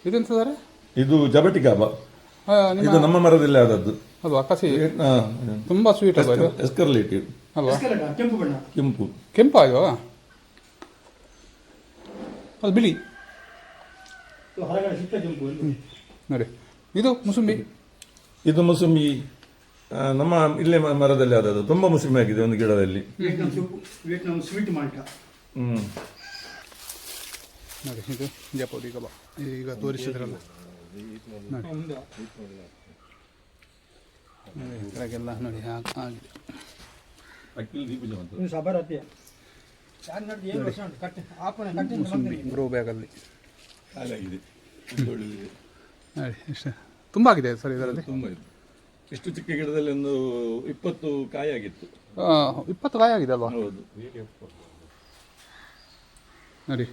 ಇದೆಂತ ಸರ್? ಇದು ಜಬಟಿಕಾಬ. ಇದು ನಮ್ಮ ಮರದಲ್ಲಿ ಆದದ್ದು ಅಲ್ವಾ? ಕಸಿ ತುಂಬ ಸ್ವೀಟ್ ಅಲ್ವಾ ಇದು? ಎಸ್ಕರ್ಲೇಟಿವ್ ಅಲ್ವಾ? ಕೆಂಪು ಬಣ್ಣ. ಕೆಂಪು ಕೆಂಪು ಅಲ್ವಾ? ಅದು ಬಿಳಿ ಹೊರಗಡೆ ಸಿಕ್ಕ ಕೆಂಪು. ನೋಡಿ, ಇದು ಮುಸುಂಬಿ. ಇದು ಮುಸುಂಬಿ ನಮ್ಮ ಇಲ್ಲೇ ಮರದಲ್ಲಿ ಆದದ್ದು. ತುಂಬ ಮುಸುಂಬಿ ಆಗಿದೆ ಒಂದು ಗಿಡದಲ್ಲಿ. Vietnam sweet malt. ನೋಡಿ, ಇದು ಜಪೋದಿ ಕಬ ಈಗ ತೋರಿಸಿದ್ರಲ್ಲ ನೋಡಿ. ಕೆಳಗೆಲ್ಲ ನೋಡಿ ಆಗಿದೆ. ಮುಸುಂಬಿ ಗ್ರೋ ಬ್ಯಾಗಲ್ಲಿ ಹಾಗಾಗಿದೆ. ನೋಡಿ, ಎಷ್ಟು ತುಂಬ ಆಗಿದೆ ಸರ್ ಇದರಲ್ಲಿ. ತುಂಬ ಇದೆ. ಇಷ್ಟು ಚಿಕ್ಕ ಗಿಡದಲ್ಲಿ ಒಂದು 20 ಕಾಯಾಗಿತ್ತು. 20 ಕಾಯಿ ಆಗಿದೆ ಅಲ್ವಾ? ಹೌದು. ನೋಡಿ,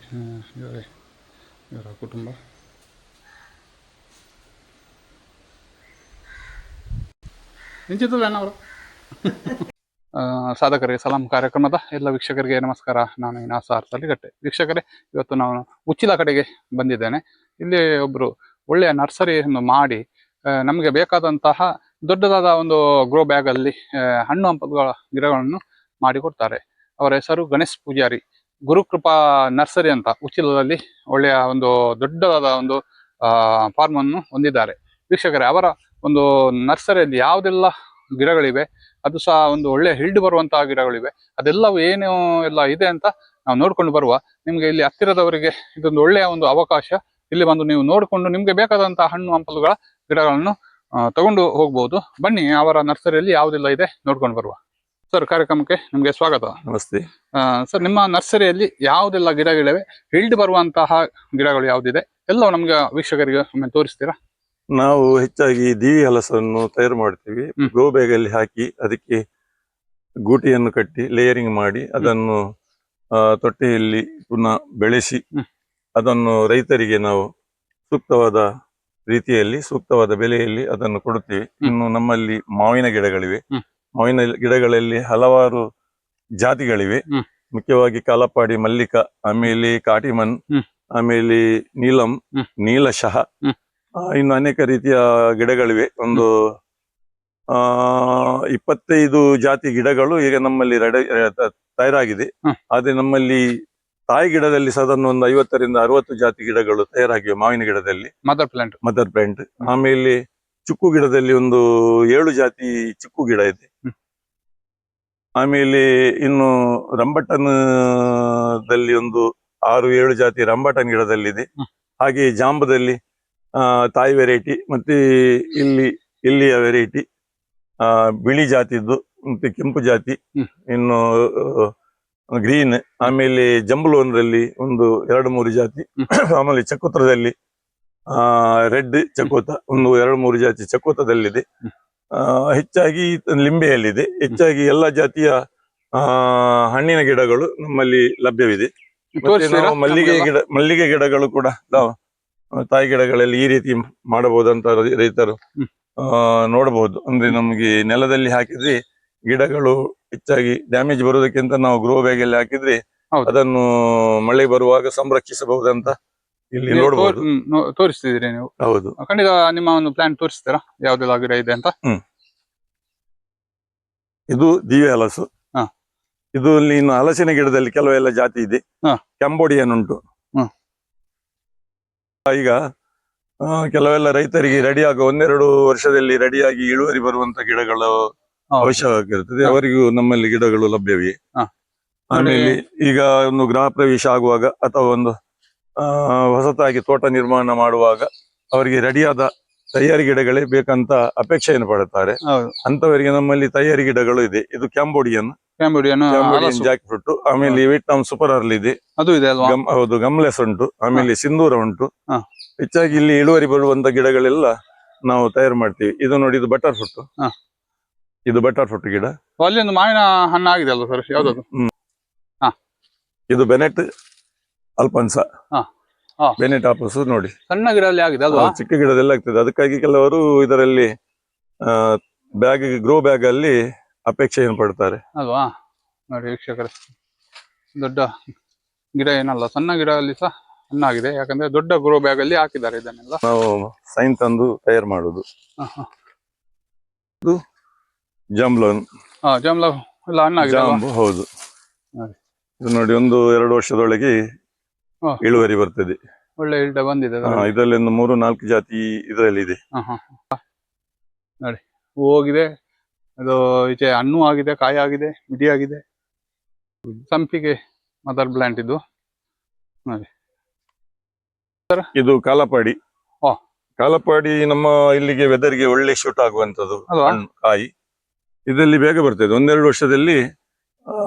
ಇವರ ಕುಟುಂಬ. ಅವರು ಸಾಧಕರಿಗೆ ಸಲಾಂ ಕಾರ್ಯಕ್ರಮದ ಎಲ್ಲ ವೀಕ್ಷಕರಿಗೆ ನಮಸ್ಕಾರ. ನಾನು ಇನಾಸಾರ್ ಸಲಿಗಟ್ಟೆ. ವೀಕ್ಷಕರೇ, ಇವತ್ತು ನಾನು ಉಚ್ಚಿಲ ಕಡೆಗೆ ಬಂದಿದ್ದೇನೆ. ಇಲ್ಲಿ ಒಬ್ಬರು ಒಳ್ಳೆಯ ನರ್ಸರಿಯನ್ನು ಮಾಡಿ ನಮಗೆ ಬೇಕಾದಂತಹ ದೊಡ್ಡದಾದ ಒಂದು ಗ್ರೋ ಬ್ಯಾಗಲ್ಲಿ ಹಣ್ಣು ಹಂಪಲುಗಳ ಗಿಡಗಳನ್ನು ಮಾಡಿಕೊಡ್ತಾರೆ. ಅವರ ಹೆಸರು ಗಣೇಶ್ ಪೂಜಾರಿ. ಗುರುಕೃಪಾ ನರ್ಸರಿ ಅಂತ ಉಚ್ಚಿಲದಲ್ಲಿ ಒಳ್ಳೆಯ ಒಂದು ದೊಡ್ಡದಾದ ಒಂದು ಫಾರ್ಮನ್ನು ಹೊಂದಿದ್ದಾರೆ. ವೀಕ್ಷಕರೇ, ಅವರ ಒಂದು ನರ್ಸರಿಯಲ್ಲಿ ಯಾವುದೆಲ್ಲ ಗಿಡಗಳಿವೆ, ಅದು ಸಹ ಒಂದು ಒಳ್ಳೆಯ ಹಿಲ್ಡ್ ಬರುವಂತಹ ಗಿಡಗಳಿವೆ. ಅದೆಲ್ಲವೂ ಏನು ಎಲ್ಲ ಇದೆ ಅಂತ ನಾವು ನೋಡ್ಕೊಂಡು ಬರುವ. ನಿಮಗೆ ಇಲ್ಲಿ ಹತ್ತಿರದವರಿಗೆ ಇದೊಂದು ಒಳ್ಳೆಯ ಒಂದು ಅವಕಾಶ. ಇಲ್ಲಿ ಬಂದು ನೀವು ನೋಡಿಕೊಂಡು ನಿಮಗೆ ಬೇಕಾದಂತಹ ಹಣ್ಣು ಹಂಪಲುಗಳ ಗಿಡಗಳನ್ನು ತಗೊಂಡು ಹೋಗ್ಬೋದು. ಬನ್ನಿ, ಅವರ ನರ್ಸರಿಯಲ್ಲಿ ಯಾವುದೆಲ್ಲ ಇದೆ ನೋಡ್ಕೊಂಡು ಬರುವ. ಸರ್, ಕಾರ್ಯಕ್ರಮಕ್ಕೆ ನಿಮಗೆ ಸ್ವಾಗತ. ನಮಸ್ತೆ ಸರ್, ನಿಮ್ಮ ನರ್ಸರಿಯಲ್ಲಿ ಯಾವುದೆಲ್ಲ ಗಿಡಗಳಿವೆ, ಹಿಲ್ಡ್ ಬರುವಂತಹ ಗಿಡಗಳು ಯಾವುದಿದೆ ಎಲ್ಲವೂ ನಮ್ಗೆ ವೀಕ್ಷಕರಿಗೆ ಒಮ್ಮೆ ತೋರಿಸ್ತೀರಾ? ನಾವು ಹೆಚ್ಚಾಗಿ ದೀವಿ ಹಲಸನ್ನು ತಯಾರು ಮಾಡ್ತೀವಿ. ಗ್ರೋ ಬ್ಯಾಗ್ ಅಲ್ಲಿ ಹಾಕಿ ಅದಕ್ಕೆ ಗೂಟಿಯನ್ನು ಕಟ್ಟಿ ಲೇಯರಿಂಗ್ ಮಾಡಿ ಅದನ್ನು ತೊಟ್ಟೆಯಲ್ಲಿ ಪುನಃ ಬೆಳೆಸಿ ಅದನ್ನು ರೈತರಿಗೆ ನಾವು ಸೂಕ್ತವಾದ ರೀತಿಯಲ್ಲಿ ಸೂಕ್ತವಾದ ಬೆಲೆಯಲ್ಲಿ ಅದನ್ನು ಕೊಡುತ್ತೇವೆ. ಇನ್ನು ನಮ್ಮಲ್ಲಿ ಮಾವಿನ ಗಿಡಗಳಿವೆ. ಮಾವಿನ ಗಿಡಗಳಲ್ಲಿ ಹಲವಾರು ಜಾತಿಗಳಿವೆ. ಮುಖ್ಯವಾಗಿ ಕಾಲಪಾಡಿ, ಮಲ್ಲಿಕ, ಆಮೇಲೆ ಕಾಟಿಮನ್, ಆಮೇಲೆ ನೀಲಂ, ನೀಲಶಹ, ಇನ್ನು ಅನೇಕ ರೀತಿಯ ಗಿಡಗಳಿವೆ. ಒಂದು 25 ಜಾತಿ ಗಿಡಗಳು ಈಗ ನಮ್ಮಲ್ಲಿ ತಯಾರಾಗಿದೆ. ಆದ್ರೆ ನಮ್ಮಲ್ಲಿ ತಾಯಿ ಗಿಡದಲ್ಲಿ ಸಾಧಾರಣ ಒಂದು 50ರಿಂದ 60 ಜಾತಿ ಗಿಡಗಳು ತಯಾರಾಗಿವೆ. ಮಾವಿನ ಗಿಡದಲ್ಲಿ ಮದರ್ ಪ್ಲಾಂಟ್. ಆಮೇಲೆ ಚಿಕ್ಕು ಗಿಡದಲ್ಲಿ ಒಂದು 7 ಜಾತಿ ಚಿಕ್ಕು ಗಿಡ ಇದೆ. ಆಮೇಲೆ ಇನ್ನು ರಂಬಟನ್ದಲ್ಲಿ ಒಂದು 6-7 ಜಾತಿ ರಂಬಟನ್ ಗಿಡದಲ್ಲಿದೆ. ಹಾಗೆ ಜಾಂಬದಲ್ಲಿ ತಾಯಿ ವೆರೈಟಿ, ಮತ್ತೆ ಇಲ್ಲಿಯ ವೆರೈಟಿ, ಬಿಳಿ ಜಾತಿದ್ದು, ಮತ್ತೆ ಕೆಂಪು ಜಾತಿ, ಇನ್ನು ಗ್ರೀನ್, ಆಮೇಲೆ ಜಂಬುಲೋನ್ರಲ್ಲಿ ಒಂದು 2-3 ಜಾತಿ, ಆಮೇಲೆ ಚಕೋತ್ರದಲ್ಲಿ ರೆಡ್ ಚಕೋತ ಒಂದು 2-3 ಜಾತಿ ಚಕೋತದಲ್ಲಿದೆ. ಹೆಚ್ಚಾಗಿ ಲಿಂಬೆಯಲ್ಲಿದೆ. ಹೆಚ್ಚಾಗಿ ಎಲ್ಲ ಜಾತಿಯ ಹಣ್ಣಿನ ಗಿಡಗಳು ನಮ್ಮಲ್ಲಿ ಲಭ್ಯವಿದೆ. ಮಲ್ಲಿಗೆ ಗಿಡಗಳು ಕೂಡ ತಾಯಿ ಗಿಡಗಳಲ್ಲಿ ಈ ರೀತಿ ಮಾಡಬಹುದಂತ ರೈತರು ನೋಡಬಹುದು. ಅಂದ್ರೆ ನಮ್ಗೆ ನೆಲದಲ್ಲಿ ಹಾಕಿದ್ರೆ ಗಿಡಗಳು ಹೆಚ್ಚಾಗಿ ಡ್ಯಾಮೇಜ್ ಬರುವುದಕ್ಕಿಂತ ನಾವು ಗ್ರೋ ಬ್ಯಾಗ್ ಅಲ್ಲಿ ಹಾಕಿದ್ರೆ ಅದನ್ನು ಮಳೆ ಬರುವಾಗ ಸಂರಕ್ಷಿಸಬಹುದಂತ ಇಲ್ಲಿ ನೋಡಬಹುದು. ತೋರಿಸ್ತಿದ್ದೀರಿ ನೀವು? ಹೌದು, ಖಂಡಿತ. ನಿಮ್ಮ ಒಂದು ಪ್ಲಾನ್ ತೋರಿಸ್ತೀರಾ ಯಾವ್ದೆಲ್ಲ ಗಿಡ ಇದೆ ಅಂತ? ಇದು ದಿವ್ಯ ಹಲಸು. ಇದು ಇನ್ನು ಹಲಸಿನ ಗಿಡದಲ್ಲಿ ಕೆಲವೆಲ್ಲ ಜಾತಿ ಇದೆ. ಕ್ಯಾಂಬೋಡಿಯನ್ ಉಂಟು. ಈಗ ಕೆಲವೆಲ್ಲ ರೈತರಿಗೆ ರೆಡಿಯಾಗುವ 1-2 ವರ್ಷದಲ್ಲಿ ರೆಡಿಯಾಗಿ ಇಳುವರಿ ಬರುವಂತ ಗಿಡಗಳು ಅವಶ್ಯವಾಗಿರುತ್ತದೆ. ಅವರಿಗೂ ನಮ್ಮಲ್ಲಿ ಗಿಡಗಳು ಲಭ್ಯವೇ. ಆಮೇಲೆ ಈಗ ಒಂದು ಗೃಹ ಪ್ರವೇಶ ಆಗುವಾಗ ಅಥವಾ ಒಂದು ಹೊಸತಾಗಿ ತೋಟ ನಿರ್ಮಾಣ ಮಾಡುವಾಗ ಅವರಿಗೆ ರೆಡಿಯಾದ ತಯಾರಿ ಗಿಡಗಳೇ ಬೇಕಂತ ಅಪೇಕ್ಷೆಯನ್ನು ಪಡುತ್ತಾರೆ. ಅಂತವರಿಗೆ ನಮ್ಮಲ್ಲಿ ತಯಾರಿ ಗಿಡಗಳು ಇದೆ. ಇದು ಕ್ಯಾಂಬೋಡಿಯನ್ ಜಾಕ್ ಫ್ರೂಟ್, ಆಮೇಲೆ ವಿಯೆಟ್ನಾಂ ಸೂಪರ್ ಅರ್ಲ್ ಇದೆ. ಹೌದು, ಗಮ್ಲೆಸ್ ಉಂಟು, ಆಮೇಲೆ ಸಿಂಧೂರ ಉಂಟು. ಹೆಚ್ಚಾಗಿ ಇಲ್ಲಿ ಇಳುವರಿ ಬರುವಂತ ಗಿಡಗಳೆಲ್ಲ ನಾವು ತಯಾರು ಮಾಡ್ತೀವಿ. ಇದು ನೋಡಿ, ಇದು ಬಟರ್ ಫ್ರೂಟ್. ಇದು ಬಟರ್ ಫ್ರೂಟ್ ಗಿಡ. ಅಲ್ಲಿ ಒಂದು ಮಾವಿನ ಹಣ್ಣು ಆಗಿದೆ ಅಲ್ವಾ ಸರ್? ಯಾವ್ದು? ಇದು ಬೆನೆಟ್ ಅಲ್ಪನ್ಸ. ಬೆನೆಟ್ ಆಪಸ್ ನೋಡಿ, ಸಣ್ಣ ಗಿಡದಲ್ಲಿ ಆಗಿದೆ ಅಲ್ವಾ? ಚಿಕ್ಕ ಗಿಡದಲ್ಲಿ ಆಗ್ತದೆ. ಅದಕ್ಕಾಗಿ ಕೆಲವರು ಇದರಲ್ಲಿ ಗ್ರೋ ಬ್ಯಾಗ್ ಅಲ್ಲಿ ಅಪೇಕ್ಷೆಯನ್ನು ಪಡ್ತಾರೆ ಅಲ್ವಾ? ನೋಡಿ ವೀಕ್ಷಕರೇ, ದೊಡ್ಡ ಗಿಡ ಏನಲ್ಲ, ಸಣ್ಣ ಗಿಡದಲ್ಲಿ ಸಹ ಹಣ್ಣಾಗಿದೆ, ಯಾಕಂದ್ರೆ ದೊಡ್ಡ ಗ್ರೋ ಬ್ಯಾಗ್ ಅಲ್ಲಿ ಹಾಕಿದ್ದಾರೆ ಇದನ್ನೆಲ್ಲ. ನಾವು ಸೈನ್ ತಂದು ತಯಾರು ಮಾಡುದು. ಇದು ಜಾಂಬ್ಲೋನ್, ಜಾಮ್ಲ ಎಲ್ಲ ಹಣ್ಣಾಗಿದೆ ಅಲ್ವಾ? ಜಾಂಬು, ಹೌದು. ಹಾಗೆ. ಇದು ನೋಡಿ 1-2 ವರ್ಷದೊಳಗೆ ಹ. ಇಳುವರಿ ಬರ್ತದೆ. ಒಳ್ಳೆ ಇಳ್ಳ ಬಂದಿದೆ ಅದರಲ್ಲಿ. ಇದರಲ್ಲಿ ಒಂದು 3-4 ಜಾತಿ ಇದರಲ್ಲಿ ಇದೆ. ನೋಡಿ ಹೂ ಹೋಗಿದೆ, ಅದು ಈಚೆ ಹಣ್ಣು ಆಗಿದೆ, ಕಾಯಿ ಆಗಿದೆ, ಮಿಡಿ ಆಗಿದೆ. ಸಂಪಿಗೆ ಮದರ್ ಪ್ಲಾಂಟ್ ಇದು. ನೋಡಿ ಇದು ಕಾಲಪಾಡಿ. ಹ. ಕಾಲಪಾಡಿ ನಮ್ಮ ಇಲ್ಲಿಗೆ ವೆದರ್ಗೆ ಒಳ್ಳೆ ಶೂಟ್ ಆಗುವಂತದ್ದು ಅಲ್ವಾ? ಹಣ್ಣು, ಕಾಯಿ ಇದರಲ್ಲಿ ಬೇಗ ಬರ್ತದೆ. 1-2 ವರ್ಷದಲ್ಲಿ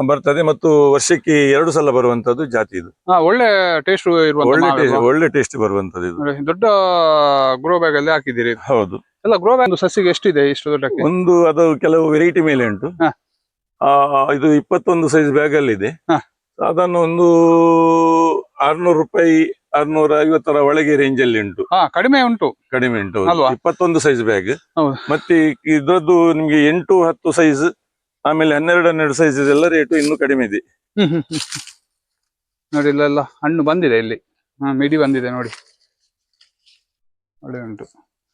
ಬರ್ತದೆ, ಮತ್ತು ವರ್ಷಕ್ಕೆ 2 ಸಲ ಬರುವಂತದ್ದು ಜಾತಿ ಇದು. ಒಳ್ಳೆ ಟೇಸ್ಟ್ ಇರುವಂತ ಒಳ್ಳೆ ಟೇಸ್ಟ್ ಬರುವಂತದ್ದು ಇದು. ದೊಡ್ಡ ಗ್ರೋ ಬ್ಯಾಗ್ ಅಲ್ಲಿ ಹಾಕಿದ್ದೀರಿ. ಹೌದು. ಎಲ್ಲ ಗ್ರೋ ಬ್ಯಾಗ್ ಸಸಿಗೆ ಎಷ್ಟಿದೆ ಇಷ್ಟು ದೊಡ್ಡಕ್ಕೆ? ಅದು ಕೆಲವು ವೆರೈಟಿ ಮೇಲೆ ಉಂಟು. ಇದು 21 ಸೈಜ್ ಬ್ಯಾಗ್ ಅಲ್ಲಿ ಇದೆ. ಅದನ್ನು ಒಂದು 600 ರೂಪಾಯಿ, 650 ಒಳಗೆ ರೇಂಜ್ ಅಲ್ಲಿ ಉಂಟು. ಕಡಿಮೆ ಉಂಟು. ಕಡಿಮೆ ಉಂಟು ಅಲ್ವಾ? 21 ಸೈಜ್ ಬ್ಯಾಗ್. ಹೌದು. ಮತ್ತೆ ಇದ್ರದ್ದು ನಿಮ್ಗೆ 8-10 ಸೈಜ್, ಆಮೇಲೆ 12 ಸೈಜ್ ಇದೆಲ್ಲ ರೇಟು ಇನ್ನೂ ಕಡಿಮೆ ಇದೆ. ನೋಡಿ ಇಲ್ಲೆಲ್ಲ ಹಣ್ಣು ಬಂದಿದೆ, ಇಲ್ಲಿ ಮಿಡಿ ಬಂದಿದೆ ನೋಡಿ, ಒಳ್ಳೆ ಉಂಟು.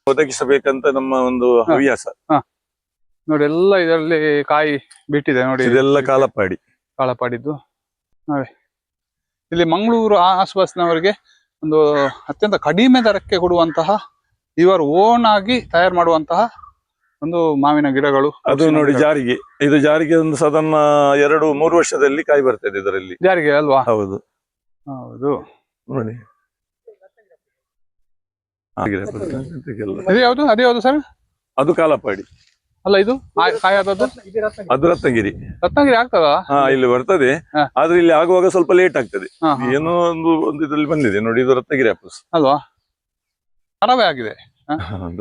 ಒದಗಿಸಬೇಕಂತ ನಮ್ಮ ಒಂದು ಹವ್ಯಾಸ. ನೋಡಿ ಎಲ್ಲ ಇದರಲ್ಲಿ ಕಾಯಿ ಬಿಟ್ಟಿದೆ ನೋಡಿ. ಇದೆಲ್ಲ ಕಾಲಪಾಡಿ, ಕಾಳಪಾಡಿದ್ದು. ನೋಡಿ ಇಲ್ಲಿ ಮಂಗಳೂರು ಆಸುಪಾಸಿನವರಿಗೆ ಒಂದು ಅತ್ಯಂತ ಕಡಿಮೆ ದರಕ್ಕೆ ಕೊಡುವಂತಹ, ಇವರು ಓನ್ ಆಗಿ ತಯಾರು ಮಾಡುವಂತಹ ಒಂದು ಮಾವಿನ ಗಿಡಗಳು. ಅದು ನೋಡಿ ಜಾರಿಗೆ, ಇದು ಜಾರಿಗೆ ಒಂದು ಸಾಧಾರಣ 2-3 ವರ್ಷದಲ್ಲಿ ಕಾಯಿ ಬರ್ತದೆ ಇದರಲ್ಲಿ. ಜಾರಿಗೆ ಅಲ್ವಾ? ಹೌದು ಹೌದು. ನೋಡಿ ಅದೇ ಯಾವ್ದು ಸರ್? ಅದು ಕಾಲಪಾಡಿ ಅಲ್ಲ, ಇದು ಕಾಯಾದದ್ದು ಅದು ರತ್ನಗಿರಿ. ರತ್ನಗಿರಿ ಆಗ್ತದ? ಇಲ್ಲಿ ಬರ್ತದೆ, ಆದ್ರೆ ಇಲ್ಲಿ ಆಗುವಾಗ ಸ್ವಲ್ಪ ಲೇಟ್ ಆಗ್ತದೆ. ಏನೋ ಒಂದು ಇದ್ರಲ್ಲಿ ಬಂದಿದೆ ನೋಡಿ, ಇದು ರತ್ನಗಿರಿ ಆಪಸ್ ಅಲ್ವಾ? ಕರಾವೆ ಆಗಿದೆ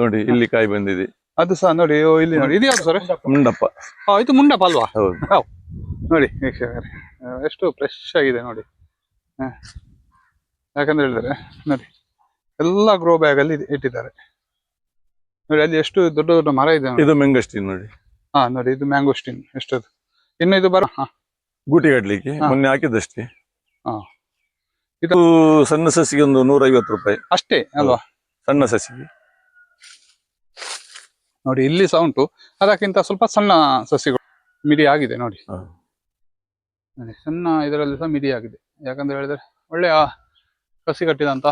ನೋಡಿ, ಇಲ್ಲಿ ಕಾಯಿ ಬಂದಿದೆ. ಅದು ಸಹ ನೋಡಿ, ಇಲ್ಲಿ ನೋಡಿ, ಇದು ಯಾವ್ದು ಸರ್? ಮುಂಡಪ್ಪ. ಇದು ಮುಂಡಪ್ಪ ಅಲ್ವಾ? ಹೌದು. ನೋಡಿ ವೀಕ್ಷಕರೇ, ಎಷ್ಟು ಫ್ರೆಶ್ ಆಗಿದೆ ನೋಡಿ. ಯಾಕಂದ್ರೆ ಹೇಳಿದ್ರೆ ನೋಡಿ, ಎಲ್ಲ ಗ್ರೋ ಬ್ಯಾಗ್ ಅಲ್ಲಿ ಇಟ್ಟಿದ್ದಾರೆ ನೋಡಿ. ಅಲ್ಲಿ ಎಷ್ಟು ದೊಡ್ಡ ದೊಡ್ಡ ಮರ ಇದೆ. ಇದು ಮ್ಯಾಂಗೋಸ್ಟಿನ್ ನೋಡಿ. ನೋಡಿ ಇದು ಮ್ಯಾಂಗೋಸ್ಟಿನ್. ಎಷ್ಟದು ಇನ್ನು ಇದು ಗೂಟಿ ಕಟ್ಲಿಕ್ಕೆ ಮೊನ್ನೆ ಹಾಕಿದಷ್ಟೇ. ಇದು ಸಣ್ಣ ಸಸಿಗೆ ಒಂದು 150 ರೂಪಾಯಿ ಅಷ್ಟೇ ಅಲ್ವಾ? ಸಣ್ಣ ಸಸಿಗೆ. ನೋಡಿ ಇಲ್ಲಿ ಸಹ ಉಂಟು, ಅದಕ್ಕಿಂತ ಸ್ವಲ್ಪ ಸಣ್ಣ ಸಸಿಗಳು ಮಿಡಿ ಆಗಿದೆ ನೋಡಿ. ಸಣ್ಣ ಇದರಲ್ಲಿ ಸಹ ಮಿಡಿ ಆಗಿದೆ. ಯಾಕಂದ್ರೆ ಹೇಳಿದ್ರೆ ಒಳ್ಳೆಯ ಕಸಿ ಕಟ್ಟಿದಂತ,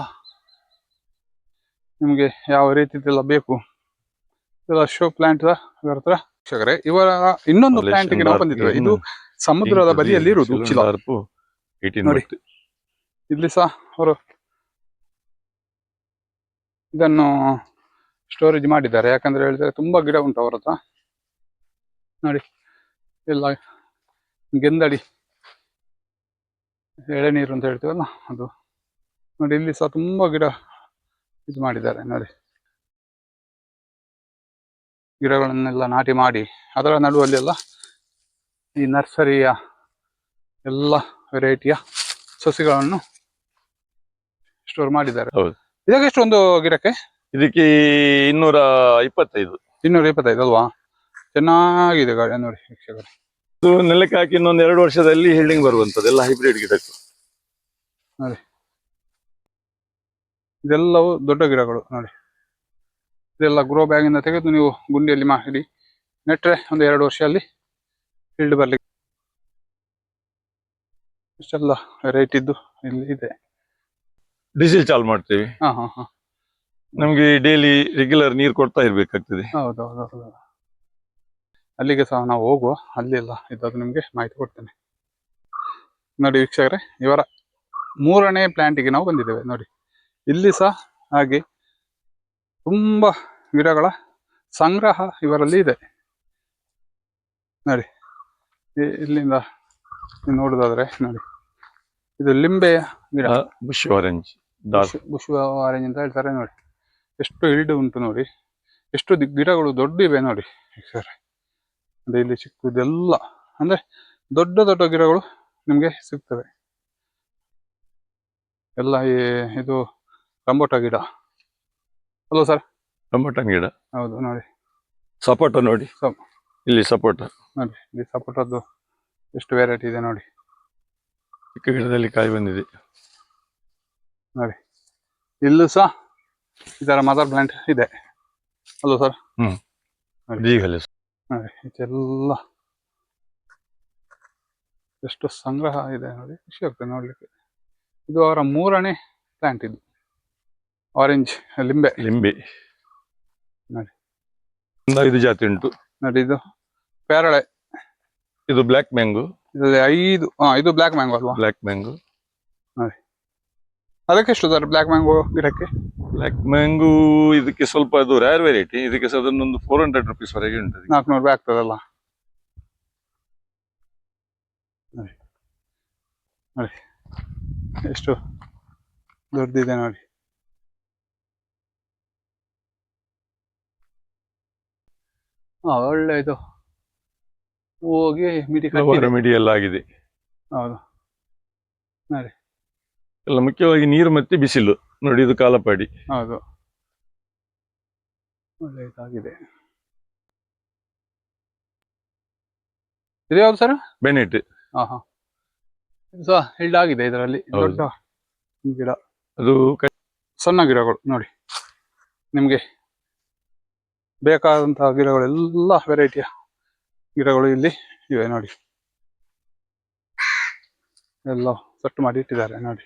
ನಿಮ್ಗೆ ಯಾವ ರೀತಿದೆಲ್ಲ ಬೇಕು ಇದೆಲ್ಲ ಶೋ ಪ್ಲಾಂಟ್ ಇವರ ಹತ್ರ. ವೀಕ್ಷಕರೇ, ಇವರ ಇನ್ನೊಂದು ಪ್ಲಾಂಟ್ ಗೆ ನಾವು ಬಂದಿದ್ದೇವೆ. ಇದು ಸಮುದ್ರದ ಬದಿಯಲ್ಲಿ ಇರುವುದು ಉಚ್ಚಿಲ ನೋಡಿ. ಇಲ್ಲಿ ಸಹ ಅವರು ಇದನ್ನು ಸ್ಟೋರೇಜ್ ಮಾಡಿದ್ದಾರೆ. ಯಾಕಂದ್ರೆ ಹೇಳಿದ್ರೆ ತುಂಬಾ ಗಿಡ ಉಂಟು ಅವರ ಹತ್ರ ನೋಡಿ. ಎಲ್ಲ ಗೆಂದಡಿ, ಎಳೆನೀರು ಅಂತ ಹೇಳ್ತೀವಲ್ಲ ಅದು ನೋಡಿ. ಇಲ್ಲಿ ಸಹ ತುಂಬಾ ಗಿಡ ಇದು ಮಾಡಿದ್ದಾರೆ ನೋಡಿ. ಗಿಡಗಳನ್ನೆಲ್ಲ ನಾಟಿ ಮಾಡಿ ಅದರ ನಡುವಲ್ಲಿ ಎಲ್ಲ ಈ ನರ್ಸರಿಯ ಎಲ್ಲ ವೆರೈಟಿಯ ಸಸಿಗಳನ್ನು ಸ್ಟೋರ್ ಮಾಡಿದ್ದಾರೆ. ಇದಕ್ಕೆ ಎಷ್ಟು ಒಂದು ಗಿಡಕ್ಕೆ? ಇದಕ್ಕೆ 225. 225 ಅಲ್ವಾ? ಚೆನ್ನಾಗಿದೆ ಗಾಡಿ ನೋಡಿ ವೀಕ್ಷಕರೇ. ಇದು ನೆಲಕ್ಕೆ ಹಾಕಿ ಇನ್ನೊಂದು 2 ವರ್ಷದಲ್ಲಿ ಹಿಲ್ಡಿಂಗ್ ಬರುವಂತದ್ದು, ಎಲ್ಲ ಹೈಬ್ರಿಡ್ ಗಿಡಕ್ಕೆ ನೋಡಿ. ಇದೆಲ್ಲವೂ ದೊಡ್ಡ ಗಿಡಗಳು ನೋಡಿ. ಇದೆಲ್ಲ ಗ್ರೋ ಬ್ಯಾಗ್ ಇಂದ ತೆಗೆದು ನೀವು ಗುಂಡಿಯಲ್ಲಿ ಮಾಡಿ ನೆಟ್ರೆ ಒಂದು 2 ವರ್ಷದಲ್ಲಿ ಫೀಲ್ಡ್ ಬರ್ಲಿಕ್ಕೆ ಇಷ್ಟೆಲ್ಲ ವೆರೈಟಿ ಇದ್ದು ಇಲ್ಲಿ ಇದೆ. ಡೀಸೆಲ್ ಚಾಲು ಮಾಡ್ತೇವೆ. ನಮ್ಗೆ ಡೈಲಿ ರೆಗ್ಯುಲರ್ ನೀರು ಕೊಡ್ತಾ ಇರ್ಬೇಕಾಗ್ತದೆ. ಹೌದೌದು. ಅಲ್ಲಿಗೆ ಸಹ ನಾವು ಹೋಗುವ, ಅಲ್ಲಿ ಎಲ್ಲ ಇದ್ದದ್ದು ನಿಮ್ಗೆ ಮಾಹಿತಿ ಕೊಡ್ತೇನೆ ನೋಡಿ ವೀಕ್ಷಕರೇ. ಇವರ 3ನೇ ಪ್ಲಾಂಟಿಗೆ ನಾವು ಬಂದಿದ್ದೇವೆ ನೋಡಿ. ಇಲ್ಲಿ ಸಹ ಹಾಗೆ ತುಂಬಾ ಗಿಡಗಳ ಸಂಗ್ರಹ ಇವರಲ್ಲಿ ಇದೆ ನೋಡಿ. ಇಲ್ಲಿಂದ ನೋಡುದಾದ್ರೆ ನೋಡಿ, ಇದು ಲಿಂಬೆಯ ಗಿಡ, ಬುಷ್ ಆರೆಂಜ್ ಅಂತ ಹೇಳ್ತಾರೆ ನೋಡಿ. ಎಷ್ಟು ಇಲ್ಡ್ ಉಂಟು ನೋಡಿ, ಎಷ್ಟು ಗಿಡಗಳು ದೊಡ್ಡ ಇವೆ ನೋಡಿ ಸರ್. ಅದೇ ಇಲ್ಲಿ ಚಿಕ್ಕದೆಲ್ಲ ಅಂದ್ರೆ ದೊಡ್ಡ ದೊಡ್ಡ ಗಿಡಗಳು ನಿಮ್ಗೆ ಸಿಗ್ತವೆ ಎಲ್ಲ. ಇದು ಟೊಮೊಟೊ ಗಿಡ ಅಲ್ವಾ ಸರ್? ಟೊಮೊಟೊ ಗಿಡ ಹೌದು ನೋಡಿ. ಸಪೋಟ ನೋಡಿ, ಇಲ್ಲಿ ಸಪೋಟ ನೋಡಿ. ಇಲ್ಲಿ ಸಪೋಟದ್ದು ಎಷ್ಟು ವೆರೈಟಿ ಇದೆ ನೋಡಿ. ಚಿಕ್ಕ ಗಿಡದಲ್ಲಿ ಕಾಯಿ ಬಂದಿದೆ. ನೋಡಿ ಇಲ್ಲೂ ಸಹ ಇದರ ಮದರ್ ಪ್ಲಾಂಟ್ ಇದೆ ಅಲ್ವಾ ಸರ್? ಈಗಲೇ ನೋಡಿ ಇದೆಲ್ಲ ಎಷ್ಟು ಸಂಗ್ರಹ ಇದೆ ನೋಡಿ, ಖುಷಿ ಆಗ್ತದೆ ನೋಡ್ಲಿಕ್ಕೆ. ಇದು ಅವರ 3ನೇ ಪ್ಲಾಂಟ್, ಇದು ಆರೆಂಜ್ ಲಿಂಬೆ. ನೋಡಿ ಒಂದು 5 ಜಾತಿ ಉಂಟು. ನೋಡಿ ಇದು ಪೇರಳೆ, ಇದು ಬ್ಲಾಕ್ ಮ್ಯಾಂಗೋ. ಇದರಲ್ಲಿ 5 ಇದು ಬ್ಲಾಕ್ ಮ್ಯಾಂಗೋ ಅಲ್ವಾ? Black mango. ನೋಡಿ ಅದಕ್ಕೆ ಎಷ್ಟು ಸರ್ ಬ್ಲಾಕ್ ಮ್ಯಾಂಗೋ ಗಿಡಕ್ಕೆ? ಬ್ಲಾಕ್ ಮ್ಯಾಂಗೋ ಇದಕ್ಕೆ ಸ್ವಲ್ಪ ಅದು ರೇರ್ ವೆರೈಟಿ, ಇದಕ್ಕೆ ಸಾಧಾರಣ ಒಂದು 400 ರುಪೀಸ್ ವರೆಗೆ ಉಂಟು. 400 ರೂಪಾಯಿ ಆಗ್ತದಲ್ಲ. ನೋಡಿ ನೋಡಿ ಎಷ್ಟು ದೊಡ್ಡದಿದೆ ನೋಡಿ. ಒಳ್ಳೆ ಇದು ಹೋಗಿ ಮಿಡಿ ಎಲ್ಲ ಆಗಿದೆ. ಹೌದು ನೋಡಿ, ಎಲ್ಲ ಮುಖ್ಯವಾಗಿ ನೀರು ಮತ್ತೆ ಬಿಸಿಲು ನೋಡಿ, ಇದು ಕಾಲಪಾಡಿ. ಹೌದು ಒಳ್ಳೆ ಇದಾಗಿದೆ. ಇದು ಯಾವ್ದು ಸರ್? ಬೆನೆಟ್. ಹಾ ಇದು ಸಹ ಹಿಲ್ಡಾಗಿದೆ ಇದರಲ್ಲಿ. ದೊಡ್ಡ ಗಿಡ, ಅದು ಸಣ್ಣ ಗಿಡಗಳು ನೋಡಿ. ನಿಮ್ಗೆ ಬೇಕಾದಂತಹ ಗಿಡಗಳೆಲ್ಲ ವೆರೈಟಿಯ ಗಿಡಗಳು ಇಲ್ಲಿ ಇವೆ ನೋಡಿ. ಎಲ್ಲ ಸೆಟ್ ಮಾಡಿ ಇಟ್ಟಿದ್ದಾರೆ ನೋಡಿ.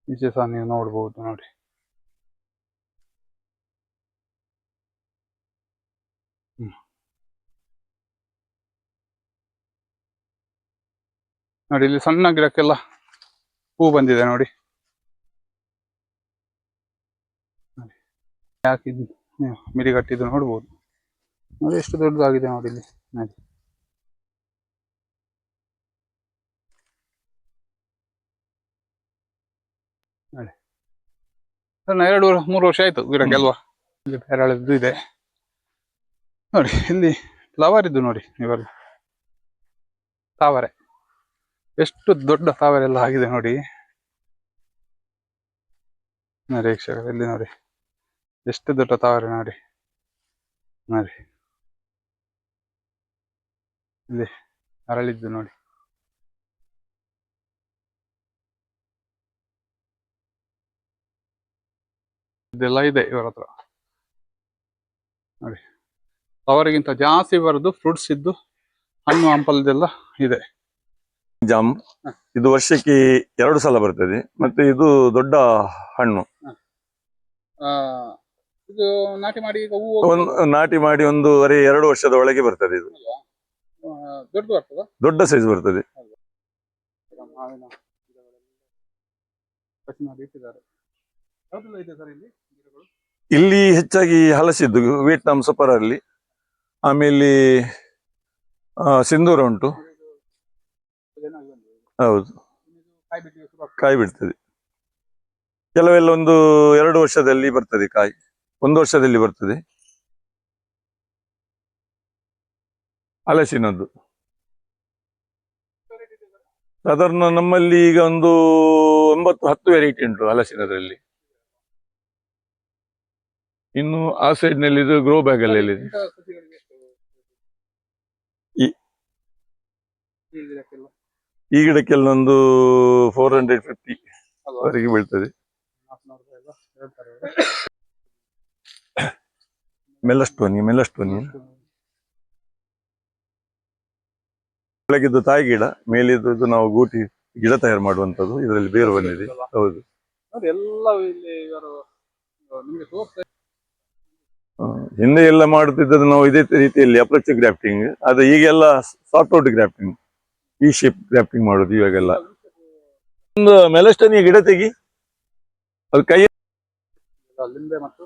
ಈಚೆ ಸಹ ನೀವು ನೋಡ್ಬೋದು ನೋಡಿ. ನೋಡಿ ಇಲ್ಲಿ ಸಣ್ಣ ಗಿಡಕ್ಕೆಲ್ಲ ಹೂ ಬಂದಿದೆ ನೋಡಿ. ಹಾಕಿದ್ದು ನೀವು ಮಿಡಿ ಕಟ್ಟಿದ್ದು ನೋಡ್ಬೋದು ನೋಡಿ, ಎಷ್ಟು ದೊಡ್ಡದಾಗಿದೆ ನೋಡಿ ಇಲ್ಲಿ ನೋಡಿ. ನೋಡಿ ಸಣ್ಣ 2-3 ವರ್ಷ ಆಯ್ತು ಗಿಡಕ್ಕೆ ಅಲ್ವಾ? ಇಲ್ಲಿ ಪೇರಳೆದ್ದು ಇದೆ ನೋಡಿ. ಇಲ್ಲಿ ಫ್ಲವರ್ ಇದ್ದು ನೋಡಿ, ಇವಾಗ ತಾವರೆ, ಎಷ್ಟು ದೊಡ್ಡ ತಾವರೆ ಎಲ್ಲ ಆಗಿದೆ ನೋಡಿ. ನೋಡಿ ವೀಕ್ಷಕರೇ, ಇಲ್ಲಿ ನೋಡಿ ಎಷ್ಟು ದೊಡ್ಡ ತಾವರೆ ನೋಡಿ. ನೋಡಿ ಇಲ್ಲಿ ಅರಳಿದ್ದು ನೋಡಿ. ಇದೆಲ್ಲ ಇದೆ ಇವರ ಹತ್ರ ನೋಡಿ. ಅವರಿಗಿಂತ ಜಾಸ್ತಿ ಬರೋದು ಫ್ರೂಟ್ಸ್ ಇದ್ದು, ಹಣ್ಣು ಹಂಪಲದೆಲ್ಲ ಇದೆ. ಜಾಮ್ ಇದು ವರ್ಷಕ್ಕೆ 2 ಸಲ ಬರ್ತದೆ. ಮತ್ತೆ ಇದು ದೊಡ್ಡ ಹಣ್ಣು. ಇದು ನಾಟಿ ಮಾಡಿ ಈಗ ನಾಟಿ ಮಾಡಿ 1.5-2 ವರ್ಷದ ಒಳಗೆ ಬರ್ತದೆ. ಇದು ದೊಡ್ಡ ಬರ್ತದ, ದೊಡ್ಡ ಸೈಜ್ ಬರ್ತದೆ. ಇಲ್ಲಿ ಹೆಚ್ಚಾಗಿ ಹಲಸಿದ್ದು ವಿಯೆಟ್ನಾಂ ಸಫರ್ ಅಲ್ಲಿ, ಆಮೇಲೆ ಸಿಂಧೂರ ಉಂಟು. ಹೌದು, ಕಾಯಿ ಬಿಡ್ತದೆ. ಕೆಲವೆಲ್ಲ 1-2 ವರ್ಷದಲ್ಲಿ ಬರ್ತದೆ ಕಾಯಿ, 1 ವರ್ಷದಲ್ಲಿ ಬರ್ತದೆ. ಹಲಸಿನದ್ದು ಸಾಧಾರಣ ನಮ್ಮಲ್ಲಿ ಈಗ 9-10 ವೆರೈಟಿ ಉಂಟು ಹಲಸಿನದ್ರಲ್ಲಿ. ಇನ್ನು ಆ ಸೈಡ್ ನಲ್ಲಿ ಇದು ಗ್ರೋ ಬ್ಯಾಗ್ ಅಲ್ಲಿ ಇದೆ. ಈ ಗಿಡಕ್ಕೆಲ್ಲ 450 ವರೆಗೆ ಬೀಳ್ತದೆ. ಮೆಲಸ್ಟೋನಿ ಕೆಳಗಿದ್ದು ತಾಯಿ ಗಿಡ, ಮೇಲಿದ್ದು ನಾವು ಗೂಟಿ ಗಿಡ ತಯಾರು ಮಾಡುವಂತದ್ದು. ಇದರಲ್ಲಿ ಬೇರು ಬಂದಿದೆ. ಹೌದು, ಹಿಂದೆ ಎಲ್ಲ ಮಾಡುತ್ತಿದ್ದದ್ದು ನಾವು ಇದೇ ರೀತಿಯಲ್ಲಿ ಅಪ್ರೋಚ್ ಗ್ರಾಫ್ಟಿಂಗ್. ಅದು ಈಗೆಲ್ಲ ಸಾಫ್ಟ್ವುಡ್ ಗ್ರಾಫ್ಟಿಂಗ್, ಈ ಶೇಪ್ ಗ್ರಾಫ್ಟಿಂಗ್ ಮಾಡುದು ಇವಾಗೆಲ್ಲ. ಒಂದು ಮೆಲಸ್ಟೋನಿಯ ಗಿಡ ತೆಗಿ, ಅದು ಕೈ ಲಿಂಬೆ ಮತ್ತು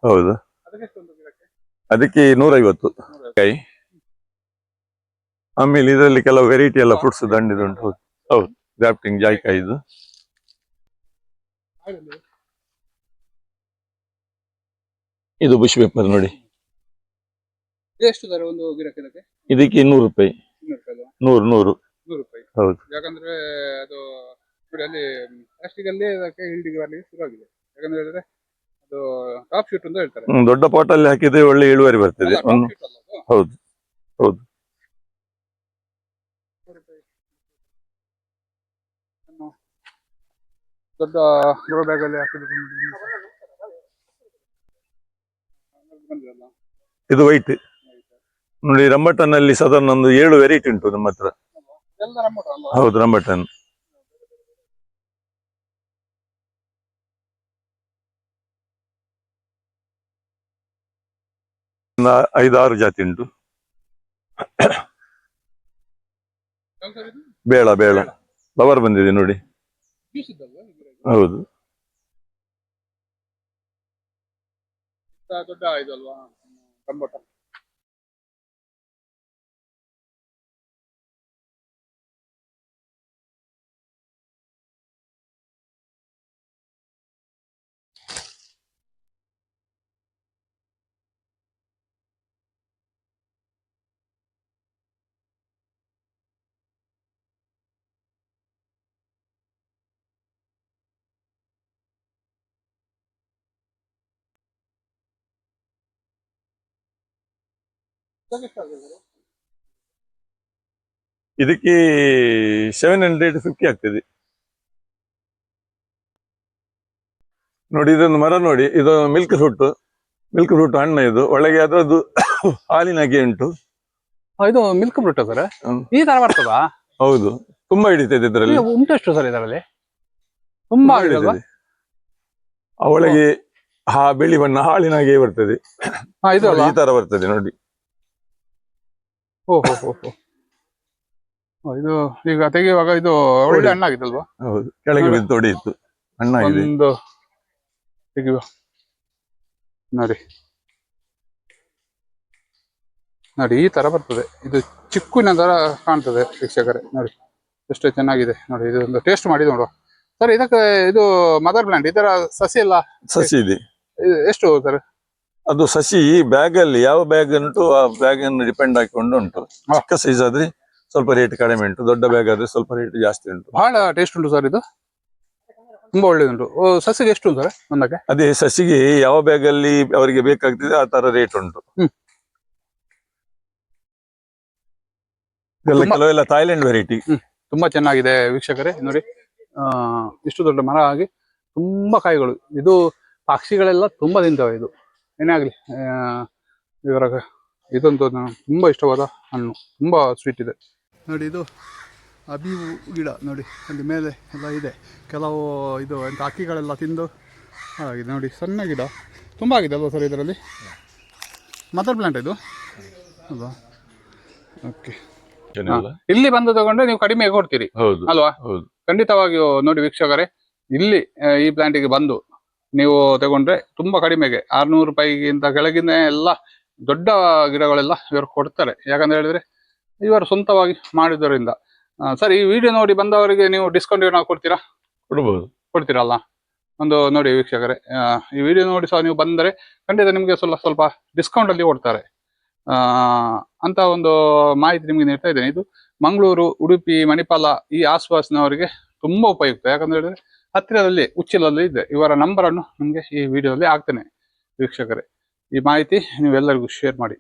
ಹೌದು, ಅದಕ್ಕೆ 150 ಕಾಯಿ. ಆಮೇಲೆ ಇದರಲ್ಲಿ ಕೆಲವು ವೆರೈಟಿ ಎಲ್ಲ ಫ್ರೂಟ್ಸ್ ದಂಡಿದುಂಟು. ಹೌದು, ಗ್ರಾಫ್ಟಿಂಗ್ ಜಾಯಿಕಾಯಿ. ಇದು ಬುಷ್ ಪೇಪರ್ ನೋಡಿ. ಇದಕ್ಕೆ 200 ರೂಪಾಯಿ. 100 ರೂಪಾಯಿ. ಹೌದು, ಯಾಕಂದ್ರೆ ಅದು ಅಲ್ಲಿ ಪ್ಲಾಸ್ಟಿಕ್ ಅಲ್ಲಿ ಅದಕ್ಕೆ ಹಿಲ್ಡಿಗೆ ಬರ್ಲಿಕ್ಕೆ ಶುರು ಆಗಿದೆ. ಯಾಕಂದ್ರೆ ಹೇಳಿದ್ರೆ ಇದು ಟಾಪ್ ಶೂಟ್ ಅಂತ ಹೇಳ್ತಾರೆ. ದೊಡ್ಡ ಪಾಟ್ ಅಲ್ಲಿ ಹಾಕಿದ್ರೆ ಒಳ್ಳೆ ಇಳುವರಿ ಬರ್ತದೆ. ಅಲ್ಲ, top shoot ಅಲ್ಲ ಅದು? ಹೌದು ಹೌದು. ದೊಡ್ಡ ಗ್ರೋ ಬ್ಯಾಗ್ ಅಲ್ಲಿ ಹಾಕಿದ್ರೆ ಬಂದಿರಲ್ಲ. ಇದು ವೈಟ್ ನೋಡಿ. ರಂಬಟನ್ ಅಲ್ಲಿ ಸಾಧಾರಣ ಒಂದು 7 ವೆರೈಟಿ ಉಂಟು ನಮ್ಮ ಹತ್ರ. ಎಲ್ಲ ರಂಬೂಟಾನ್ ಅಲ್ವಾ? ಹೌದು ರಂಬಟನ್. ಒಂದು 5-6 ಜಾತಿ ಉಂಟು. ಯಾವ್ದು sir ಇದು? ಬೇಳ ಬೇಳ ಫ್ಲವರ್ ಬಂದಿದೆ ನೋಡಿ. Juice ಇದ್ದಲ್ವಾ ಈ ಗಿಡ? ಹೌದು ದೊಡ್ಡ ಇದು ಅಲ್ವಾ ರಂಬೂಟಾನ್? ಇದಕ್ಕೆ 750 ಆಗ್ತದೆ ನೋಡಿ. ಇದೊಂದು ಮರ ನೋಡಿ. ಇದು ಮಿಲ್ಕ್ ಫ್ರೂಟ್ ಹಣ್ಣು. ಇದು ಒಳಗೆ ಅದರದ್ದು ಹಾಲಿನಾಗೆ ಉಂಟು. ಇದು ಮಿಲ್ಕ್ ಫ್ರೂಟ್ ಸರ್? ಹ್ಮ್. ಈ ತರ ಬರ್ತದಾ? ಹೌದು ತುಂಬಾ ಹಿಡಿತದೆ ಇದರಲ್ಲಿ. ಉಂಟೆಷ್ಟು ಸರ್ ಇದರಲ್ಲಿ? ತುಂಬಾ ಹಿಡಿದಲ್ವಾ? ಆ ಒಳಗೆ ಬಿಳಿ ಬಣ್ಣ ಹಾಲಿನಾಗೆ ಬರ್ತದೆ. ಇದು ನೋಡಿ, ಅಲ್ಲ? ಈ ತರ ಬರ್ತದೆ ನೋಡಿ. ಓಹೋ. ಇದು ಈಗ ತೆಗೆಯುವಾಗ ಇದು ಒಳ್ಳೆ ಹಣ್ಣಾಗಿದ್ದಲ್ವಾ? ಹೌದು ಕೆಳಗೆ ಬಿದ್ದು ಹೊಡೆಯಿತು, ಹಣ್ಣಾಗಿದೆ. ಒಂದು ತೆಗೆಯುವ ನೋಡಿ ಈ ತರ ಬರ್ತದೆ. ಇದು ಚಿಕ್ಕುನ ತರ ಕಾಣ್ತದೆ ವೀಕ್ಷಕರೇ. ನೋಡಿ ಎಷ್ಟು ಚೆನ್ನಾಗಿದೆ ನೋಡಿ. ಇದು ಒಂದು ಟೇಸ್ಟ್ ಮಾಡಿ ನೋಡುವ ಸರ್. ಇದಕ್ಕೆ ಇದು ಮದರ್ ಪ್ಲಾಂಟ್ ಇದರ ಸಸಿ ಎಲ್ಲ ಸಸಿ ಇದೆ. ಎಷ್ಟು ಸರ್? ಅದು ಸಸಿ ಬ್ಯಾಗ್ ಅಲ್ಲಿ ಯಾವ ಬ್ಯಾಗ್ ಉಂಟು ಆ ಬ್ಯಾಗ್ ಅನ್ನು ಡಿಪೆಂಡ್ ಹಾಕೊಂಡು ಉಂಟು. ಚಿಕ್ಕ ಸೈಜ್ ಆದ್ರೆ ಸ್ವಲ್ಪ ರೇಟ್ ಕಡಿಮೆ ಉಂಟು, ದೊಡ್ಡ ಬ್ಯಾಗ್ ಆದ್ರೆ ಸ್ವಲ್ಪ ರೇಟ್ ಜಾಸ್ತಿ ಉಂಟು. ಬಹಳ ಟೇಸ್ಟ್ ಉಂಟು ಸರ್. ಇದು ತುಂಬಾ ಒಳ್ಳೇದುಂಟು. ಸಸಿಗೆ ಎಷ್ಟು ಸರ್ ಒಂದಕ್ಕೆ? ಅದೇ ಸಸಿಗೆ ಯಾವ ಬ್ಯಾಗ್ ಅಲ್ಲಿ ಅವರಿಗೆ ಬೇಕಾಗ್ತದೆ ಆ ತರ ರೇಟ್ ಉಂಟು. ಕೆಲವೆಲ್ಲ ಥಾಯ್ಲೆಂಡ್ ವೆರೈಟಿ. ತುಂಬಾ ಚೆನ್ನಾಗಿದೆ ವೀಕ್ಷಕರೇ ನೋಡಿ. ಇಷ್ಟು ದೊಡ್ಡ ಮರ ಆಗಿ ತುಂಬಾ ಕಾಯಿಗಳು. ಇದು ಪಕ್ಷಿಗಳೆಲ್ಲ ತುಂಬಾ ತಿಂತವೆ. ಇದು ಏನೇ ಆಗ್ಲಿ ಇವರ ಇದೊಂದು ತುಂಬಾ ಇಷ್ಟವಾದ ಹಣ್ಣು, ತುಂಬಾ ಸ್ವೀಟ್ ಇದೆ ನೋಡಿ. ಇದು ಅಬಿವು ಗಿಡ ನೋಡಿ, ಅಲ್ಲಿ ಮೇಲೆ ಎಲ್ಲ ಇದೆ. ಕೆಲವು ಇದು ಎಂತ ಹಕ್ಕಿಗಳೆಲ್ಲ ತಿಂದು ಆಗಿದೆ ನೋಡಿ. ಸಣ್ಣ ಗಿಡ ತುಂಬ ಆಗಿದೆ ಅಲ್ವಾ ಸರ್ ಇದರಲ್ಲಿ? ಮದರ್ ಪ್ಲಾಂಟ್ ಇದು ಅಲ್ವಾ? ಓಕೆ. ಇಲ್ಲಿ ಬಂದು ತಗೊಂಡ್ರೆ ನೀವು ಕಡಿಮೆ ಕೊಡ್ತೀರಿ ಅಲ್ವಾ? ಖಂಡಿತವಾಗಿಯೂ ನೋಡಿ ವೀಕ್ಷಕರೇ, ಇಲ್ಲಿ ಈ ಪ್ಲಾಂಟಿಗೆ ಬಂದು ನೀವು ತಗೊಂಡ್ರೆ ತುಂಬಾ ಕಡಿಮೆಗೆ 600 ರೂಪಾಯಿಗಿಂತ ಕೆಳಗಿನ ಎಲ್ಲ ದೊಡ್ಡ ಗಿಡಗಳೆಲ್ಲ ಇವರು ಕೊಡ್ತಾರೆ. ಯಾಕಂತ ಹೇಳಿದ್ರೆ ಇವರು ಸ್ವಂತವಾಗಿ ಮಾಡಿದ್ದರಿಂದ. ಸರ್, ಈ ವಿಡಿಯೋ ನೋಡಿ ಬಂದವರಿಗೆ ನೀವು ಡಿಸ್ಕೌಂಟ್ ಏನಾದ್ರು ಕೊಡ್ತೀರಾ? ಕೊಡ್ತೀರಲ್ಲ? ಒಂದು ನೋಡಿ ವೀಕ್ಷಕರೇ, ಈ ವಿಡಿಯೋ ನೋಡಿ ಸಹ ನೀವು ಬಂದರೆ ಖಂಡಿತ ನಿಮಗೆ ಸ್ವಲ್ಪ ಡಿಸ್ಕೌಂಟ್ ಅಲ್ಲಿ ಕೊಡ್ತಾರೆ ಅಂತ ಒಂದು ಮಾಹಿತಿ ನಿಮಗೆ ನೀಡ್ತಾ ಇದ್ದೇನೆ. ಇದು ಮಂಗಳೂರು, ಉಡುಪಿ, ಮಣಿಪಾಲ ಈ ಆಸುಪಾಸಿನವರಿಗೆ ತುಂಬಾ ಉಪಯುಕ್ತ. ಯಾಕಂತ ಹೇಳಿದ್ರೆ ಹತ್ತಿರದಲ್ಲಿ ಉಚ್ಚಿಲಲ್ಲಿ ಇದೆ. ಇವರ ನಂಬರ್ ಅನ್ನು ನಿಮಗೆ ಈ ವಿಡಿಯೋದಲ್ಲಿ ಹಾಕ್ತೇನೆ ವೀಕ್ಷಕರೇ. ಈ ಮಾಹಿತಿ ನೀವೆಲ್ಲರಿಗೂ ಶೇರ್ ಮಾಡಿ.